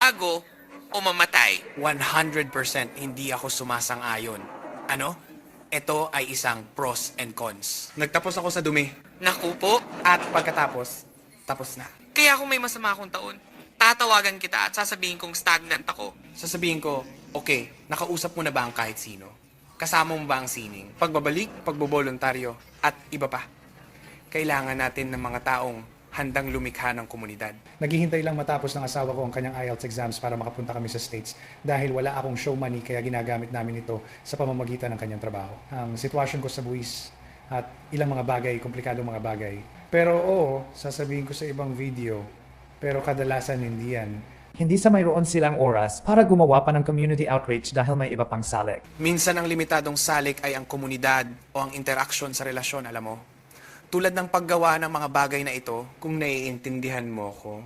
Ago o mamatay. 100% hindi ako sumasang-ayon. Ano? Ito ay isang pros and cons. Nagtapos ako sa dumi. Naku po, At pagkatapos, tapos na. kaya kung may masama akong taon, tatawagan kita at sasabihin kong stagnant ako. Sasabihin ko, okay, nakausap mo na ba ang kahit sino? Kasama mo ba ang sining? Pagbabalik, pagboboluntaryo, at iba pa. Kailangan natin ng mga taong handang lumikha ng komunidad. Naghihintay lang matapos ng asawa ko ang kanyang IELTS exams para makapunta kami sa States dahil wala akong show money kaya ginagamit namin ito sa pamamagitan ng kanyang trabaho. Ang sitwasyon ko sa buwis at ilang mga bagay, komplikadong mga bagay. Pero oo, sasabihin ko sa ibang video, pero kadalasan hindi yan. Hindi sa mayroon silang oras para gumawa pa ng community outreach dahil may iba pang salik. Minsan ang limitadong salik ay ang komunidad o ang interaksyon sa relasyon, alam mo. Tulad ng paggawa ng mga bagay na ito, kung naiintindihan mo ko.